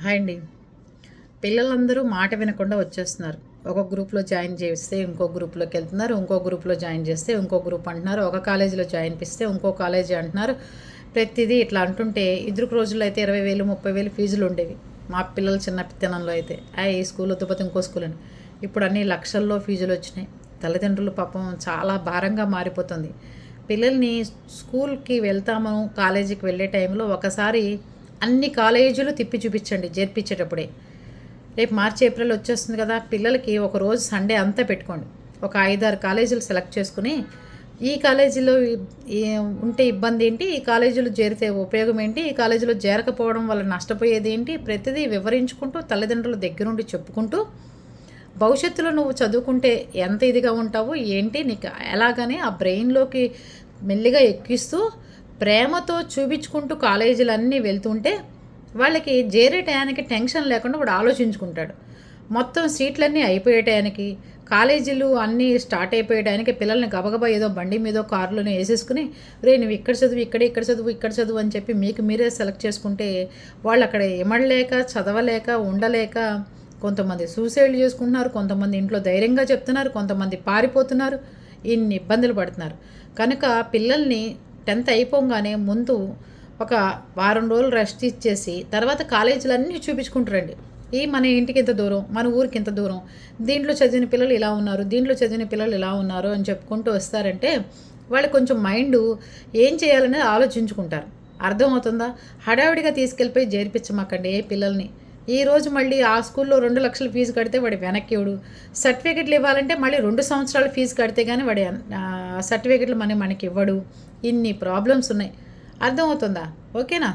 Hi అండి. పిల్లలందరూ మాట వినకుండా వచ్చేస్తున్నారు. ఒక గ్రూప్‌లో జాయిన్ చేస్తే ఇంకో గ్రూప్‌లోకి వెళ్తున్నారు. ఇంకో గ్రూప్‌లో జాయిన్ చేస్తే ఇంకో గ్రూప్ అంటున్నారు. ఒక కాలేజీలో జాయిన్ చేపిస్తే ఇంకో కాలేజీ అంటున్నారు. ప్రతిదీ ఇట్లా అంటుంటే ఇదివరకు రోజుల్లో అయితే 20,000, 30,000 ఫీజులు ఉండేవి. మా పిల్లలు చిన్నతనంలో అయితే ఈ స్కూల్ వద్దుపోతే ఇంకో స్కూల్ అని. ఇప్పుడు అన్ని లక్షల్లో ఫీజులు వచ్చినాయి. తల్లిదండ్రులు పాపం చాలా భారంగా మారిపోతుంది. పిల్లల్ని స్కూల్‌కి వెళ్తాము, కాలేజీకి వెళ్ళే టైంలో ఒకసారి అన్ని కాలేజీలు తిప్పి చూపించండి చేర్పించేటప్పుడే. రేపు మార్చి ఏప్రిల్ వచ్చేస్తుంది కదా, పిల్లలకి ఒక రోజు సండే అంతా పెట్టుకోండి. ఒక 5-6 కాలేజీలు సెలెక్ట్ చేసుకుని ఈ కాలేజీలో ఉంటే ఇబ్బంది ఏంటి, ఈ కాలేజీలో చేరితే ఉపయోగం ఏంటి, ఈ కాలేజీలో చేరకపోవడం వల్ల నష్టపోయేది ఏంటి, ప్రతిదీ వివరించుకుంటూ తల్లిదండ్రుల దగ్గరుండి చెప్పుకుంటూ భవిష్యత్తులో నువ్వు చదువుకుంటే ఎంత ఇదిగా ఉంటావో ఏంటి నీకు ఎలాగని ఆ బ్రెయిన్లోకి మెల్లిగా ఎక్కిస్తూ ప్రేమతో చూపించుకుంటూ కాలేజీలన్నీ వెళ్తుంటే వాళ్ళకి చేరే టయానికి టెన్షన్ లేకుండా వాడు ఆలోచించుకుంటాడు. మొత్తం సీట్లన్నీ అయిపోయే టయానికి, కాలేజీలు అన్నీ స్టార్ట్ అయిపోయే టయానికి పిల్లల్ని గబగబా ఏదో బండి మీదో కారులోనే వేసేసుకుని రే నువ్వు ఇక్కడ చదువు, ఇక్కడ చదువు, ఇక్కడ చదువు అని చెప్పి మీకు మీరే సెలెక్ట్ చేసుకుంటే వాళ్ళు అక్కడ ఇమడలేక, చదవలేక, ఉండలేక కొంతమంది సూసైడ్లు చేసుకుంటున్నారు, కొంతమంది ఇంట్లో ధైర్యంగా చెప్తున్నారు, కొంతమంది పారిపోతున్నారు, ఇన్ని ఇబ్బందులు పడుతున్నారు. కనుక పిల్లల్ని 10th అయిపోగానే ముందు ఒక వారం రోజులు రెస్ట్ ఇచ్చేసి తర్వాత కాలేజీలన్నీ చూపించుకుంటారండి. మన ఇంటికి ఇంత దూరం, మన ఊరికి ఇంత దూరం, దీంట్లో చదివిన పిల్లలు ఇలా ఉన్నారు, దీంట్లో చదివిన పిల్లలు ఇలా ఉన్నారు అని చెప్పుకుంటూ వస్తారంటే వాళ్ళు కొంచెం మైండు ఏం చేయాలనేది ఆలోచించుకుంటారు. అర్థమవుతుందా? హడావిడిగా తీసుకెళ్ళిపోయి చేర్పించమాకండి పిల్లల్ని. ఈరోజు మళ్ళీ ఆ స్కూల్లో 2,00,000 ఫీజు కడితే వాడి వెనక్కివ్వడు. సర్టిఫికెట్లు ఇవ్వాలంటే మళ్ళీ 2 సంవత్సరాల ఫీజు కడితే కానీ వాడి సర్టిఫికెట్లు మనకి ఇవ్వడు. ఇన్ని ప్రాబ్లమ్స్ ఉన్నాయి. అర్థమవుతుందా? ఓకేనా?